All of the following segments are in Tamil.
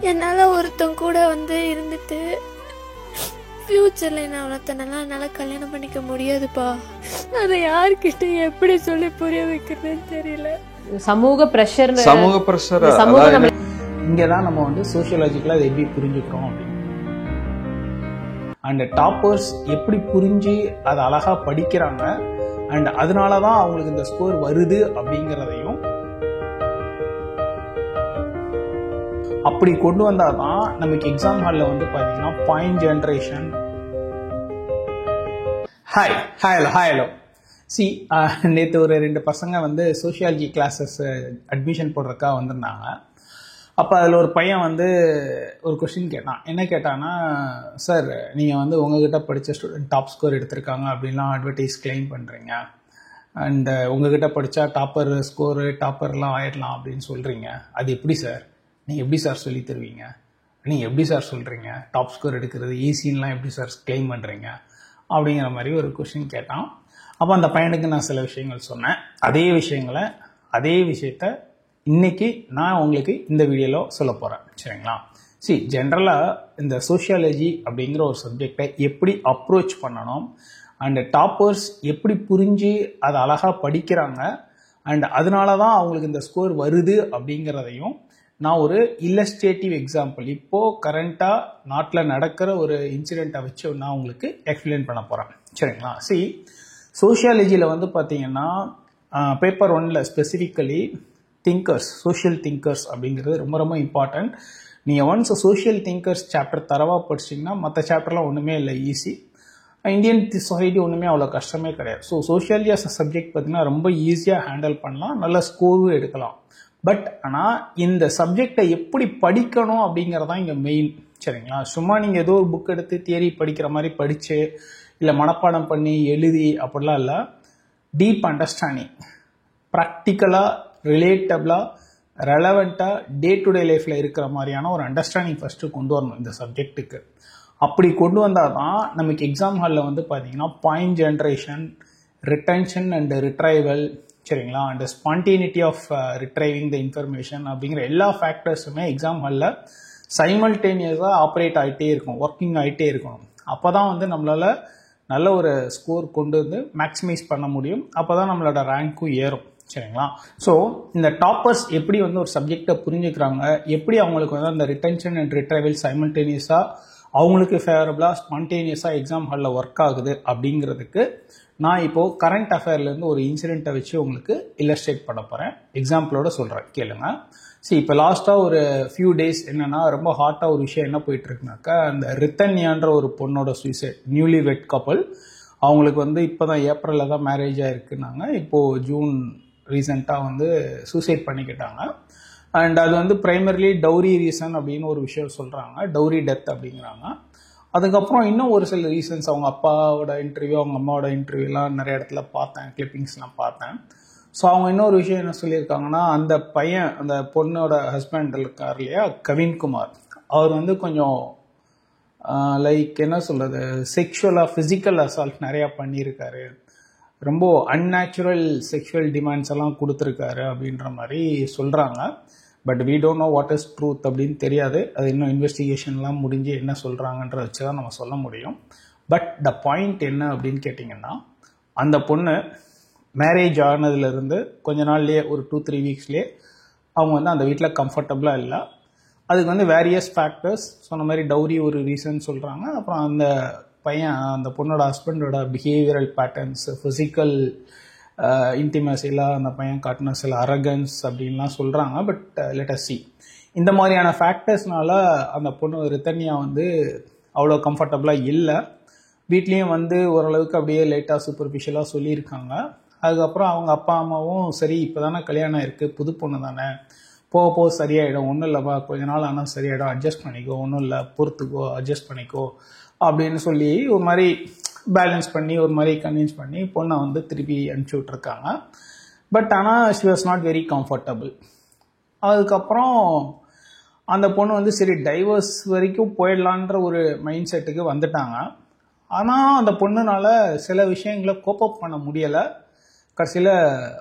என்னால் ஒருத்தன் கூட வந்து இருந்துட்டு ஃப்யூச்சரில் என்ன அவ்வளோத்தனெல்லாம் என்னால் கல்யாணம் பண்ணிக்க முடியாதுப்பா. அதை யார்கிட்ட எப்படி சொல்லி புரிய வைக்கிறதுன்னு தெரியல. சமூக ப்ரெஷர் இங்கே தான் நம்ம வந்து சோஷியாலஜிக்கலாக அதை எப்படி புரிஞ்சுக்கிறோம் அப்படின்னு. அண்ட் டாப்பர்ஸ் எப்படி புரிஞ்சு அதை அழகாக படிக்கிறாங்க அண்ட் அதனால தான் அவங்களுக்கு இந்த ஸ்கோர் வருது அப்படிங்கிறதையும் அப்படி கொண்டு வந்தால் தான் நமக்கு எக்ஸாம் ஹாலில் வந்து பார்த்தீங்கன்னா பாயிண்ட் ஜென்ரேஷன். ஹலோ சி நேற்று ஒரு 2 பசங்க வந்து சோஷியாலஜி கிளாஸஸ் அட்மிஷன் போடுறதுக்காக வந்திருந்தாங்க. அப்போ அதில் ஒரு பையன் வந்து ஒரு கொஸ்டின் கேட்டான். என்ன கேட்டான்னா, சார் நீங்கள் வந்து உங்ககிட்ட படித்த ஸ்டூடெண்ட் டாப் ஸ்கோர் எடுத்திருக்காங்க அப்படின்லாம் அட்வர்டைஸ் கிளைம் பண்ணுறீங்க அண்டு உங்ககிட்ட படித்தா டாப்பர் ஸ்கோரு டாப்பர்லாம் ஆயிடலாம் அப்படின்னு சொல்கிறீங்க. அது எப்படி சார்? நீங்கள் எப்படி சார் சொல்லி தருவீங்க? நீங்கள் எப்படி சார் சொல்கிறீங்க டாப் ஸ்கோர் எடுக்கிறது ஈஸின்லாம் எப்படி சார் கிளைம் பண்ணுறீங்க அப்படிங்கிற மாதிரி ஒரு கொஸ்டின் கேட்டான். அப்போ அந்த பையனுக்கு நான் சில விஷயங்கள் சொன்னேன். அதே விஷயத்த இன்னைக்கு நான் உங்களுக்கு இந்த வீடியோவில் சொல்ல போகிறேன். சரிங்களா? ஜென்ரலாக இந்த சோஷியாலஜி அப்படிங்கிற ஒரு சப்ஜெக்டை எப்படி அப்ரோச் பண்ணணும் அண்ட் டாப்பர்ஸ் எப்படி புரிஞ்சு அதை அழகாக படிக்கிறாங்க அண்ட் அதனால தான் அவங்களுக்கு இந்த ஸ்கோர் வருது அப்படிங்கிறதையும் நான் ஒரு இல்லஸ்ட்ரேட்டிவ் எக்ஸாம்பிள் இப்போது கரண்ட்டாக நாட்டில் நடக்கிற ஒரு இன்சிடெண்ட்டை வச்சு நான் உங்களுக்கு எக்ஸ்பிளைன் பண்ண போகிறேன். சரிங்களா? சோஷியாலஜியில் வந்து பார்த்தீங்கன்னா பேப்பர் 1ல் ஸ்பெசிஃபிக்கலி சோஷியல் திங்கர்ஸ் அப்படிங்கிறது ரொம்ப ரொம்ப இம்பார்ட்டன்ட். நீங்கள் ஒன்ஸ் சோஷியல் திங்கர்ஸ் சாப்டர் தரவாக படிச்சிங்கன்னா மற்ற சாப்டர்லாம் ஒன்றுமே இல்லை, ஈஸி. இந்தியன் சொசைட்டி ஒன்றுமே அவ்வளோ கஷ்டமே கிடையாது. சோஷியாலஜி அஸ் அ சப்ஜெக்ட் பார்த்தீங்கன்னா ரொம்ப ஈஸியாக ஹேண்டில் பண்ணலாம், நல்ல ஸ்கோரும் எடுக்கலாம். பட் ஆனால் இந்த சப்ஜெக்டை எப்படி படிக்கணும் அப்படிங்கிறதான் இங்கே மெயின். சரிங்களா? சும்மா நீங்கள் ஏதோ ஒரு புக் எடுத்து தியரி படிக்கிற மாதிரி படித்து இல்லை மனப்பாடம் பண்ணி எழுதி அப்படிலாம் இல்லை. டீப் அண்டர்ஸ்டாண்டிங், ப்ராக்டிக்கலாக ரிலேட்டபிளாக ரெலவெண்ட்டாக டே டு டே லைஃப்பில் இருக்கிற மாதிரியான ஒரு அண்டர்ஸ்டாண்டிங் ஃபஸ்ட்டு கொண்டு வரணும் இந்த சப்ஜெக்ட்டுக்கு. அப்படி கொண்டு வந்தால் தான் நமக்கு எக்ஸாம் ஹாலில் வந்து பார்த்தீங்கன்னா point generation, retention and retrieval, சரிங்களா, and spontaneity of retrieving the information அப்படிங்கிற எல்லா ஃபேக்டர்ஸுமே எக்ஸாம் ஹாலில் சைமல்டேனியஸாக ஆப்ரேட் ஆகிட்டே இருக்கும், ஒர்க்கிங் ஆகிட்டே இருக்கணும். அப்போ தான் வந்து நம்மளால் நல்ல ஒரு ஸ்கோர் கொண்டு வந்து மேக்ஸிமைஸ் பண்ண முடியும். அப்போ தான் நம்மளோட ரேங்க்கும் ஏறும். சரிங்களா? ஸோ இந்த டாப்பர்ஸ் எப்படி வந்து ஒரு சப்ஜெக்டை புரிஞ்சுக்கிறாங்க, எப்படி அவங்களுக்கு வந்து அந்த ரிட்டன்ஷன் அண்ட் ரிட்ரைவல் சைமல்டேனியஸாக அவங்களுக்கு ஃபேவரபுளாக ஸ்பான்டேனியஸாக எக்ஸாம் ஹாலில் ஒர்க் ஆகுது அப்படிங்கிறதுக்கு நான் இப்போது கரண்ட் அஃபேர்லேருந்து ஒரு இன்சிடெண்ட்டை வச்சு உங்களுக்கு இல்லஸ்ட்ரேட் பண்ண போகிறேன். எக்ஸாம்பிளோட சொல்கிறேன், கேளுங்க. இப்போ லாஸ்ட்டாக ஒரு ஃபியூ டேஸ் என்னென்னா ரொம்ப ஹாட்டாக ஒரு விஷயம் என்ன போயிட்டுருக்குனாக்கா, அந்த ரித்தன்யான்ற ஒரு பொண்ணோட சூசைட், நியூலி வெட் கப்பல். அவங்களுக்கு வந்து இப்போ தான் ஏப்ரலில் தான் மேரேஜ் ஆகிருக்குனாங்க. இப்போது ஜூன் ரீசெண்டாக வந்து சூசைட் பண்ணிக்கிட்டாங்க. அண்ட் அது வந்து ப்ரைமர்லி டவுரி ரீசன் அப்படின்னு ஒரு விஷயம் சொல்கிறாங்க, டவுரி டெத் அப்படிங்கிறாங்க. அதுக்கப்புறம் இன்னும் ஒரு சில ரீசன்ஸ், அவங்க அப்பாவோட இன்டர்வியூ, அவங்க அம்மாவோட இன்டர்வியூலாம் நிறைய இடத்துல பார்த்தேன், கிளிப்பிங்ஸ்லாம் பார்த்தேன். ஸோ அவங்க இன்னொரு விஷயம் என்ன சொல்லியிருக்காங்கன்னா, அந்த பையன், அந்த பொண்ணோட ஹஸ்பண்ட் இருக்கார் இல்லையா, கவின்குமார், அவர் வந்து கொஞ்சம் லைக் என்ன சொல்கிறது, செக்ஷுவலாக ஃபிசிக்கல் அசால்ட் நிறையா பண்ணியிருக்காரு, ரொம்ப அன்நேச்சுரல் செக்ஷுவல் டிமாண்ட்ஸ் எல்லாம் கொடுத்துருக்காரு அப்படின்ற மாதிரி சொல்கிறாங்க. But we don't know what is truth அப்படின்னு தெரியாது. அது இன்னும் இன்வெஸ்டிகேஷன்லாம் முடிஞ்சு என்ன சொல்கிறாங்கன்றத வச்சு தான் நம்ம சொல்ல முடியும். பட் த பாயிண்ட் என்ன அப்படின்னு கேட்டிங்கன்னா, அந்த பொண்ணு மேரேஜ் ஆனதுலேருந்து கொஞ்ச நாள்லேயே ஒரு 2-3 வீக்ஸ்லேயே அவங்க வந்து அந்த வீட்டில் கம்ஃபர்டபுளாக இல்லை. அதுக்கு வந்து வேரியஸ் ஃபேக்டர்ஸ் சொன்ன மாதிரி டவுரி ஒரு ரீசன் சொல்கிறாங்க. அப்புறம் அந்த பையன், அந்த பொண்ணோட ஹஸ்பண்டோட பிஹேவியரல் பேட்டர்ன்ஸ், ஃபிசிக்கல் இன்டிமேசிலாம் அந்த பையன் காட்டின சில அரகன்ஸ் அப்படின்லாம் சொல்கிறாங்க. பட் லெட் அஸ் சி, இந்த மாதிரியான ஃபேக்டர்ஸ்னால அந்த பொண்ணு ரித்தன்யா வந்து அவ்வளோ கம்ஃபர்டபுளாக இல்லை. வீட்லேயும் வந்து ஓரளவுக்கு அப்படியே லைட்டாக சூப்பர்ஃபிஷியலாக சொல்லியிருக்காங்க. அதுக்கப்புறம் அவங்க அப்பா அம்மாவும் சரி, இப்போ தானே கல்யாணம் இருக்குது, புது பொண்ணு தானே, போக போக சரியாயிடும், ஒன்றும் இல்லைப்பா, கொஞ்ச நாள் ஆனால் சரியாயிடும், அட்ஜஸ்ட் பண்ணிக்கோ, ஒன்றும் இல்லை, பொறுத்துக்கோ, அட்ஜஸ்ட் பண்ணிக்கோ அப்படின்னு சொல்லி ஒரு மாதிரி பேலன்ஸ் பண்ணி ஒரு மாதிரி கன்வின்ஸ் பண்ணி பொண்ணை வந்து திருப்பி அனுப்பிச்சி விட்ருக்காங்க. பட் ஆனால் she was not very comfortable. அதுக்கப்புறம் அந்த பொண்ணு வந்து சரி டைவர்ஸ் வரைக்கும் போயிடலான்ற ஒரு மைண்ட் செட்டுக்கு வந்துட்டாங்க. ஆனால் அந்த பொண்ணுனால சில விஷயங்களை கோப்பப் பண்ண முடியலை. கடைசியில்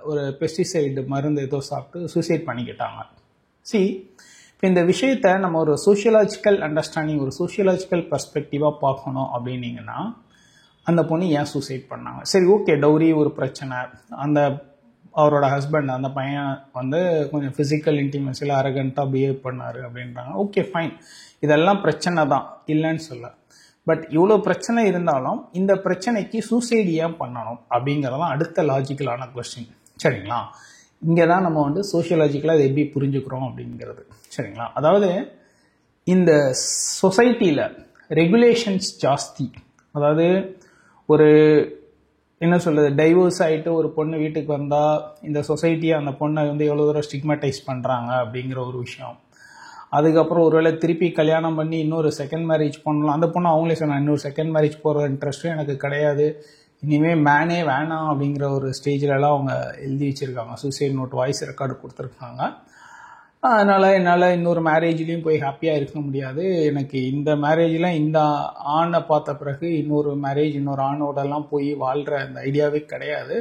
ஒரு பெஸ்டிசைடு மருந்து ஏதோ சாப்பிட்டு சூசைட் பண்ணிக்கிட்டாங்க. இப்போ இந்த விஷயத்த நம்ம ஒரு சோஷியலாஜிக்கல் அண்டர்ஸ்டாண்டிங், ஒரு சோஷியலாஜிக்கல் பர்ஸ்பெக்டிவாக பார்க்கணும் அப்படின்னீங்கன்னா, அந்த பொண்ணு ஏன் சூசைட் பண்ணாங்க? சரி, ஓகே, டௌரி ஒரு பிரச்சனை, அந்த அவரோட ஹஸ்பண்ட் அந்த பையன் வந்து கொஞ்சம் ஃபிசிக்கல் இன்டிமேசியில் அரகண்ட்டாக பிஹேவ் பண்ணார் அப்படின்றாங்க. ஓகே, ஃபைன், இதெல்லாம் பிரச்சனை தான், இல்லைன்னு சொல்ல. பட் இவ்வளோ பிரச்சனை இருந்தாலும் இந்த பிரச்சனைக்கு சூசைட் ஏன் பண்ணணும் அப்படிங்கிறதான் அடுத்த லாஜிக்கலான கொஸ்டின். சரிங்களா? இங்கே தான் நம்ம வந்து சோஷியலாஜிக்கலாக அதை எப்படி புரிஞ்சுக்கிறோம் அப்படிங்கிறது. சரிங்களா? அதாவது இந்த சொசைட்டியில் ரெகுலேஷன்ஸ் ஜாஸ்தி. அதாவது ஒரு என்ன சொல்கிறது, டைவோர்ஸ் ஆகிட்டு ஒரு பொண்ணு வீட்டுக்கு வந்தால் இந்த சொசைட்டியை அந்த பொண்ணை வந்து எவ்வளோ தூரம் ஸ்டிக்மடைஸ் பண்ணுறாங்க அப்படிங்கிற ஒரு விஷயம். அதுக்கப்புறம் ஒருவேளை திருப்பி கல்யாணம் பண்ணி இன்னொரு செகண்ட் மேரேஜ் பண்ணலாம். அந்த பொண்ணு அவங்களே சொன்னாங்க, இன்னொரு செகண்ட் மேரேஜ் போகிற இன்ட்ரெஸ்ட்டும் எனக்கு கிடையாது, இனிமேல் மேனே வேணாம் அப்படிங்கிற ஒரு ஸ்டேஜிலலாம் அவங்க எழுதி வச்சுருக்காங்க, சூசைட் நோட் வாய்ஸ் ரெக்கார்டு கொடுத்துருக்காங்க. அதனால் என்னால் இன்னொரு மேரேஜ்லேயும் போய் ஹாப்பியாக இருக்க முடியாது, எனக்கு இந்த மேரேஜில் இந்த ஆணை பார்த்த பிறகு இன்னொரு மேரேஜ் இன்னொரு ஆணோடலாம் போய் வாழ்கிற அந்த ஐடியாவே கிடையாது.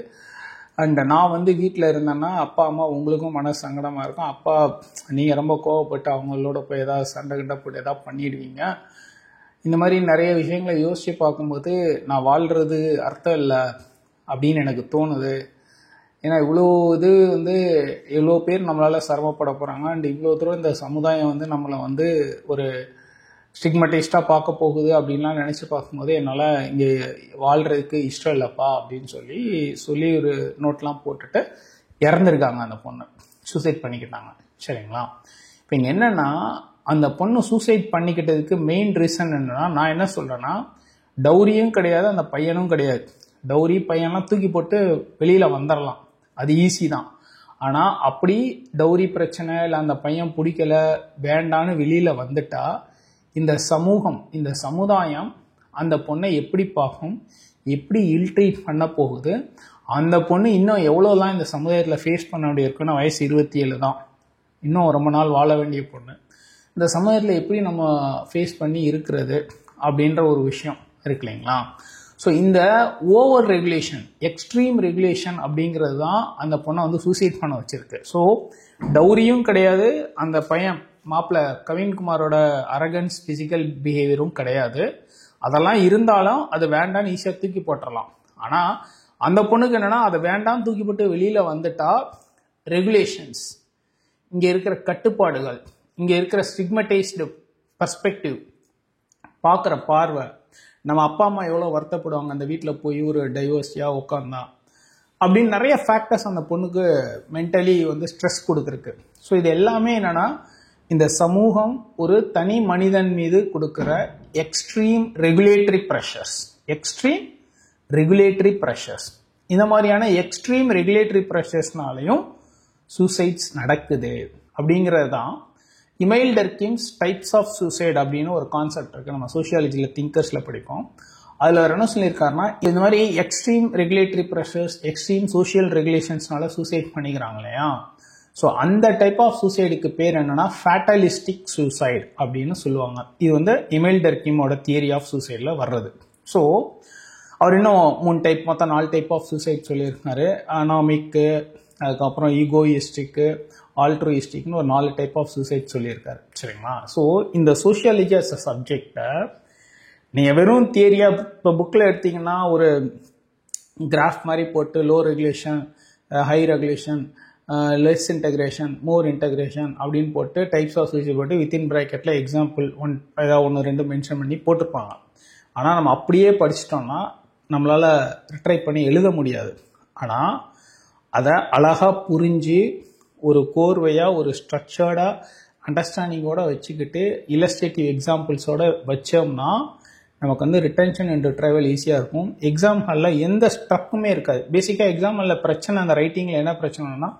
அண்ட் நான் வந்து வீட்டில் இருந்தேன்னா அப்பா அம்மா உங்களுக்கும் மனசு சங்கடமாக இருக்கும், அப்பா நீங்கள் ரொம்ப கோவப்பட்டு அவங்களோட போய் ஏதாவது சண்டை கிண்டை போட்டு ஏதாவது பண்ணிடுவீங்க. இந்த மாதிரி நிறைய விஷயங்களை யோசித்து பார்க்கும்போது நான் வாழ்கிறது அர்த்தம் இல்லை அப்படின்னு எனக்கு தோணுது. ஏன்னா இவ்வளோ இது வந்து எவ்வளோ பேர் நம்மளால் சிரமப்பட போகிறாங்க. அண்ட் இவ்வளோ தூரம் இந்த சமுதாயம் வந்து நம்மளை வந்து ஒரு ஸ்டிக்மடைஸ்டாக பார்க்க போகுது அப்படின்லாம் நினச்சி பார்க்கும்போது என்னால் இங்கே வாழ்கிறதுக்கு இஷ்டம் இல்லைப்பா அப்படின்னு சொல்லி ஒரு நோட்லாம் போட்டுட்டு இறந்துருக்காங்க. அந்த பொண்ணு சூசைட் பண்ணிக்கிட்டாங்க. சரிங்களா? இப்போ இங்கே என்னென்னா, அந்த பொண்ணு சூசைட் பண்ணிக்கிட்டதுக்கு மெயின் ரீசன் என்னென்னா, நான் என்ன சொல்கிறேன்னா, டௌரியும் கிடையாது, அந்த பையனும் கிடையாது. டௌரி பையன்லாம் தூக்கி போட்டு வெளியில் வந்துடலாம், அது ஈஸி தான். ஆனால் அப்படி டௌரி பிரச்சனை இல்லை அந்த பையன் பிடிக்கல வேண்டான்னு வெளியில் வந்துட்டா இந்த சமூகம், இந்த சமுதாயம் அந்த பொண்ணை எப்படி பார்க்கும், எப்படி இல்ட்ரீட் பண்ண போகுது, அந்த பொண்ணு இன்னும் எவ்வளோலாம் இந்த சமுதாயத்தில் ஃபேஸ் பண்ண வேண்டியிருக்குன்னா, வயசு 27 தான், இன்னும் ரொம்ப நாள் வாழ வேண்டிய பொண்ணு, இந்த சமுதாயத்தில் எப்படி நம்ம ஃபேஸ் பண்ணி இருக்கிறது அப்படின்ற ஒரு விஷயம் இருக்கு இல்லைங்களா? ஸோ இந்த ஓவர் ரெகுலேஷன், எக்ஸ்ட்ரீம் ரெகுலேஷன் அப்படிங்கிறது தான் அந்த பொண்ணை வந்து சூசைட் பண்ண வச்சிருக்கு. ஸோ டௌரியும் கிடையாது, அந்த பையன் மாப்பிள்ள கவின்குமாரோட அரகன்ஸ் ஃபிசிக்கல் பிஹேவியரும் கிடையாது. அதெல்லாம் இருந்தாலும் அது வேண்டான்னு ஈஸியாக தூக்கி போட்டுடலாம். ஆனால் அந்த பொண்ணுக்கு என்னென்னா, அதை வேண்டாம் தூக்கி போட்டு வெளியில் வந்துட்டா ரெகுலேஷன்ஸ், இங்கே இருக்கிற கட்டுப்பாடுகள், இங்கே இருக்கிற ஸ்டிக்மடைஸ்டு பர்ஸ்பெக்டிவ், பார்க்குற பார்வை, நம்ம அப்பா அம்மா எவ்வளோ வருத்தப்படுவாங்க அந்த வீட்டில் போய் ஒரு டைவர்ஸியாக உட்காந்தா அப்படின்னு நிறைய ஃபேக்டர்ஸ் அந்த பொண்ணுக்கு மென்டலி வந்து ஸ்ட்ரெஸ் கொடுத்துருக்கு. ஸோ இது எல்லாமே என்னென்னா, இந்த சமூகம் ஒரு தனி மனிதன் மீது கொடுக்குற எக்ஸ்ட்ரீம் ரெகுலேட்டரி ப்ரெஷர்ஸ், இந்த மாதிரியான எக்ஸ்ட்ரீம் ரெகுலேட்டரி ப்ரெஷர்ஸ்னாலையும் சூசைட்ஸ் நடக்குது அப்படிங்கிறது தான் இமைல் டர்கிம்ஸ் டைப்ஸ் ஆஃப் சூசைட் அப்படின்னு ஒரு கான்செப்ட் இருக்குது. நம்ம சோஷியாலஜியில் திங்கர்ஸில் படிப்போம். அதில் அவர் என்ன சொல்லியிருக்காருன்னா, இந்த மாதிரி extreme regulatory pressures, extreme social ரெகுலேஷன்ஸ்னால சூசைட் பண்ணிக்கிறாங்க இல்லையா? ஸோ அந்த டைப் ஆஃப் சூசைடுக்கு பேர் என்னன்னா ஃபேட்டலிஸ்டிக் சூசைட் அப்படின்னு சொல்லுவாங்க. இது வந்து இமைல் டர்கிமோட தியரி ஆஃப் சூசைடில் வர்றது. ஸோ அவர் இன்னும் 3 டைப், மொத்தம் 4 டைப் ஆஃப் சூசைட் சொல்லியிருக்காரு. அனாமிக்கு, அதுக்கப்புறம் ஈகோயிஸ்டிக்கு, ஆல்ட்ரோயிஸ்டிக்னு ஒரு 4 டைப் ஆஃப் சூசைட் சொல்லியிருக்காரு. சரிங்களா? ஸோ இந்த சோஷியாலஜி அஸ் அ சப்ஜெக்டை நீங்கள் வெறும் தியரியாக இப்போ புக்கில் எடுத்தீங்கன்னா ஒரு கிராஃப் மாதிரி போட்டு low regulation, high regulation, less integration, more integration அப்படின்னு போட்டு டைப்ஸ் ஆஃப் சூசைட் போட்டு வித்தின் ப்ராக்கெட்டில் எக்ஸாம்பிள் ஏதாவது 1-2 மென்ஷன் பண்ணி போட்டிருப்பாங்க. ஆனால் நம்ம அப்படியே படிச்சிட்டோம்னா நம்மளால் ரிட்ரைவ் பண்ணி எழுத முடியாது. ஆனால் அதை அழகாக புரிஞ்சு ஒரு கோர்வையாக ஒரு ஸ்ட்ரக்சர்டாக அண்டர்ஸ்டாண்டிங்கோடு வச்சுக்கிட்டு இல்லஸ்ட்ரேட்டிவ் எக்ஸாம்பிள்ஸோடு வச்சோம்னா நமக்கு வந்து ரிட்டென்ஷன் அண்ட் ரிட்ரைவல் ஈஸியாக இருக்கும். எக்ஸாம் ஹாலில் எந்த ஸ்ட்ரக்குமே இருக்காது. பேசிக்காக எக்ஸாம் ஹாலில் பிரச்சனை, அந்த ரைட்டிங்கில் என்ன பிரச்சனைனா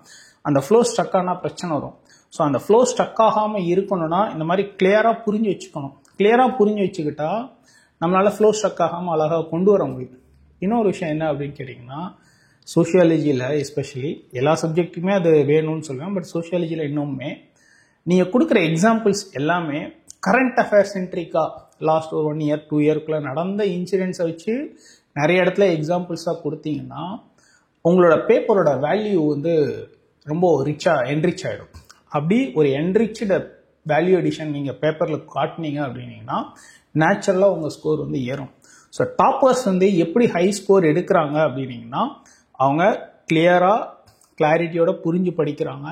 அந்த ஃப்ளோ ஸ்ட்ரக் ஆனால் பிரச்சனை வரும். ஸோ அந்த ஃப்ளோ ஸ்ட்ரக் ஆகாமல் இருக்கணும்னா இந்த மாதிரி கிளியராக புரிஞ்சு வச்சுக்கணும். கிளியராக புரிஞ்சு வச்சுக்கிட்டா நம்மளால் ஃப்ளோ ஸ்ட்ரக் ஆகாமல் அழகாக கொண்டு வர முடியும். இன்னொரு விஷயம் என்ன அப்படின்னு கேட்டிங்கன்னா, சோஷியாலஜியில் எஸ்பெஷலி எல்லா சப்ஜெக்ட்டுமே அது வேணும்னு சொல்லுவேன், பட் சோஷியாலஜியில் இன்னுமே நீங்கள் கொடுக்குற எக்ஸாம்பிள்ஸ் எல்லாமே கரண்ட் அஃபேர் சென்ட்ரிக்காக லாஸ்ட் ஒரு 1 இயர் 2 இயர்க்குள்ளே நடந்த இன்சிடென்ட்ஸை வச்சு நிறைய இடத்துல எக்ஸாம்பிள்ஸாக கொடுத்தீங்கன்னா உங்களோட பேப்பரோட வேல்யூ வந்து ரொம்ப என்ரிச் ஆகிடும். அப்படி ஒரு என்ரிச்டு வேல்யூ அடிஷன் நீங்கள் பேப்பரில் காட்டினீங்க அப்படின்னீங்கன்னா நேச்சுரலாக உங்கள் ஸ்கோர் வந்து ஏறும். ஸோ டாப்பர்ஸ் வந்து எப்படி ஹை ஸ்கோர் எடுக்கிறாங்க அப்படின்னீங்கன்னா அவங்க கிளியராக கிளாரிட்டியோட புரிஞ்சு படிக்கிறாங்க,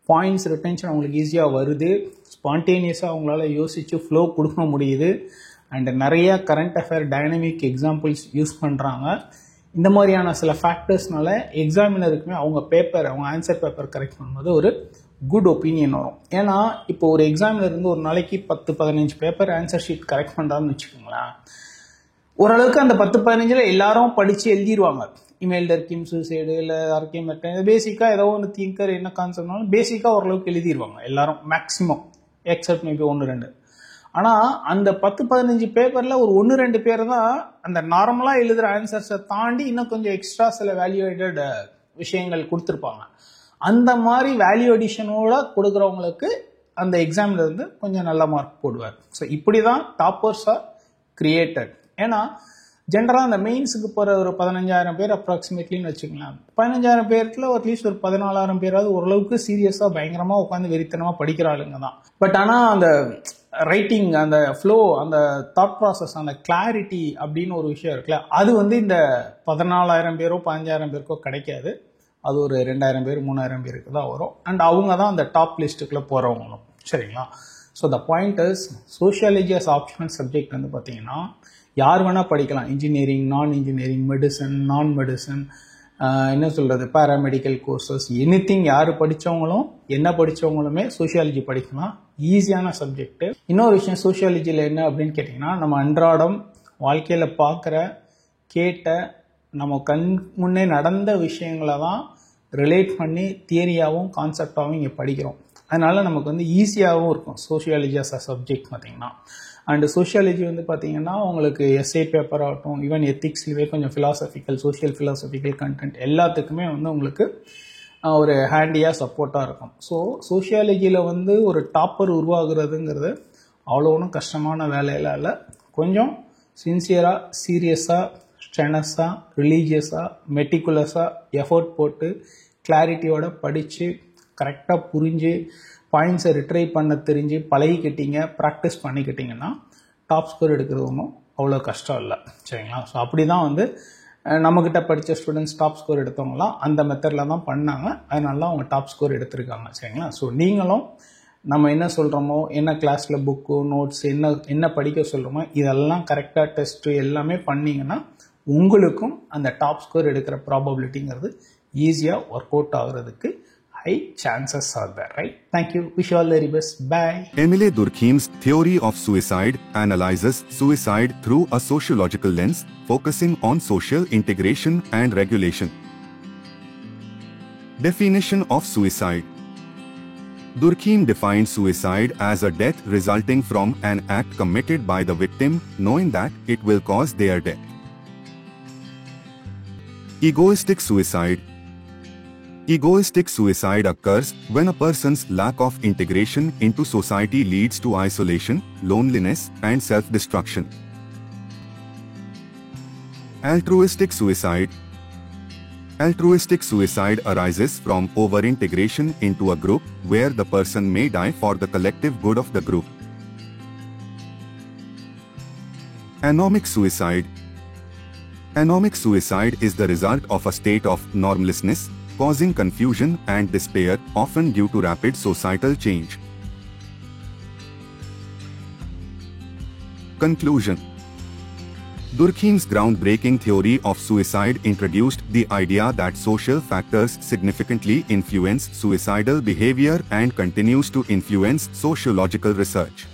பாயிண்ட்ஸ் ரிட்டென்ஷன் அவங்களுக்கு ஈஸியாக வருது, ஸ்பான்டேனியஸாக அவங்களால யோசித்து ஃப்ளோ கொடுக்க முடியுது, அண்ட் நிறைய current affair dynamic examples use பண்ணுறாங்க. இந்த மாதிரியான சில ஃபேக்டர்ஸ்னால எக்ஸாமினருக்குமே அவங்க ஆன்சர் பேப்பர் கரெக்ட் பண்ணும்போது ஒரு குட் ஒப்பீனியன் வரும். ஏன்னா இப்போ ஒரு எக்ஸாமினர் இருந்து ஒரு நாளைக்கு 10-15 பேப்பர் ஆன்சர் ஷீட் கரெக்ட் பண்ணுறான்னு வச்சுக்கோங்களேன், ஓரளவுக்கு அந்த 10-15 எல்லாரும் படித்து எழுதிடுவாங்க. இமெயில்டர் கிம் சூசைடு இல்லை ஆர்கே மெட்டன் பேசிக்காக ஏதோ ஒன்று திங்கர் என்ன கான்செப்ட்னாலும் பேசிக்காக ஓரளவுக்கு எழுதிடுவாங்க எல்லாரும் மேக்ஸிமம், எக்ஸப்ட் மேபி 1-2. ஆனால் அந்த 10-15 பேப்பரில் ஒரு 1-2 பேர் தான் அந்த நார்மலாக எழுதுகிற ஆன்சர்ஸை தாண்டி இன்னும் கொஞ்சம் எக்ஸ்ட்ரா சில வேல்யூவேட்டட் விஷயங்கள் கொடுத்துருப்பாங்க. அந்த மாதிரி வேல்யூ அடிஷனோட கொடுக்குறவங்களுக்கு அந்த எக்ஸாமில் வந்து கொஞ்சம் நல்ல மார்க் போடுவார். ஸோ இப்படி தான் டாப்பர்ஸாக கிரியேட்டட். ஏன்னா ஜென்ரலாக அந்த மெயின்ஸுக்கு போகிற ஒரு 15,000 பேர் அப்ராக்சிமேட்லின்னு வச்சுக்கலாம். 15,000 பேருக்குள்ள அட்லீஸ்ட் ஒரு 14,000 பேராவது ஓரளவுக்கு சீரியஸாக பயங்கரமாக உட்காந்து வெறித்தனமாக படிக்கிற ஆளுங்க தான். பட் ஆனால் அந்த ரைட்டிங், அந்த ஃப்ளோ, அந்த தாட் ப்ராசஸ், அந்த கிளாரிட்டி அப்படின்னு ஒரு விஷயம் இருக்குல்ல, அது வந்து இந்த 14,000 பேரோ 15,000 பேருக்கோ கிடைக்காது. அது ஒரு 2,000 பேர் 3,000 பேருக்கு தான் வரும். அண்ட் அவங்க தான் அந்த டாப் லிஸ்ட்டுக்குள்ளே போகிறவங்களும். சரிங்களா? So the point is sociology as optional subject வந்து பார்த்தீங்கன்னா யார் வேணால் படிக்கலாம். இன்ஜினியரிங், நான் இன்ஜினியரிங், மெடிசன், நான் மெடிசன், என்ன சொல்கிறது, பேராமெடிக்கல் கோர்சஸ், எனிதிங், யார் படித்தவங்களும் என்ன படித்தவங்களுமே சோஷியாலஜி படிக்கலாம். ஈஸியான சப்ஜெக்ட். இன்னொரு விஷயம் சோஷியாலஜியில் என்ன அப்படின்னு கேட்டிங்கன்னா, நம்ம அன்றாடம் வாழ்க்கையில் பார்க்குற, கேட்ட, நம்ம கண் முன்னே நடந்த விஷயங்களை தான் ரிலேட் பண்ணி தியரியாகவும் கான்செப்டாகவும் இங்கே படிக்கிறோம். அதனால் நமக்கு வந்து ஈஸியாகவும் இருக்கும் சோஷியாலஜி அஸ் அ சப்ஜெக்ட் பார்த்திங்கன்னா. அண்டு சோஷியாலஜி வந்து பார்த்திங்கன்னா உங்களுக்கு எஸ்ஏ பேப்பர் ஆகட்டும், ஈவன் எத்திக்ஸ்லேயே கொஞ்சம் சோஷியல் ஃபிலாசபிக்கல் கண்டென்ட் எல்லாத்துக்குமே வந்து உங்களுக்கு ஒரு ஹேண்டியாக சப்போர்ட்டாக இருக்கும். ஸோ சோஷியாலஜியில் வந்து ஒரு டாப்பர் உருவாகுறதுங்கிறது அவ்வளோ ஒன்றும் கஷ்டமான வேலையெல்லாம் இல்லை. கொஞ்சம் சின்சியராக, சீரியஸாக, ஸ்ட்ரெனஸாக, ரிலீஜியஸாக, மெட்டிகுலஸாக எஃபோர்ட் போட்டு கிளாரிட்டியோட படித்து கரெக்டாக புரிஞ்சு பாயிண்ட்ஸை ரிட்ரைவ் பண்ண தெரிஞ்சு பழகிக்கிட்டீங்க, ப்ராக்டிஸ் பண்ணிக்கிட்டிங்கன்னா டாப் ஸ்கோர் எடுக்கிறது ஒன்றும் அவ்வளோ கஷ்டம் இல்லை. சரிங்களா? ஸோ அப்படி தான் வந்து நம்மக்கிட்ட படித்த ஸ்டூடெண்ட்ஸ் டாப் ஸ்கோர் எடுத்தவங்களாம் அந்த மெத்தடில் தான் பண்ணாங்க. அதனால அவங்க டாப் ஸ்கோர் எடுத்திருக்காங்க. சரிங்களா? ஸோ நீங்களும் நம்ம என்ன சொல்கிறோமோ, என்ன கிளாஸில் புக்கு, நோட்ஸ், என்ன படிக்க சொல்கிறோமோ இதெல்லாம் கரெக்டாக டெஸ்ட்டு எல்லாமே பண்ணிங்கன்னா உங்களுக்கும் அந்த டாப் ஸ்கோர் எடுக்கிற ப்ராபபிலிட்டிங்கிறது ஈஸியாக ஒர்க் அவுட் ஆகுறதுக்கு high chances are there, right? Thank you. Wish you all the very best. Bye. Emile Durkheim's theory of suicide analyzes suicide through a sociological lens, focusing on social integration and regulation. Definition of suicide. Durkheim defines suicide as a death resulting from an act committed by the victim, knowing that it will cause their death. Egoistic suicide. Egoistic suicide occurs when a person's lack of integration into society leads to isolation, loneliness, and self-destruction. Altruistic suicide. Altruistic suicide arises from over-integration into a group where the person may die for the collective good of the group. Anomic suicide. Anomic suicide is the result of a state of normlessness, causing confusion and despair, often due to rapid societal change. Conclusion. Durkheim's groundbreaking theory of suicide introduced the idea that social factors significantly influence suicidal behavior and continues to influence sociological research.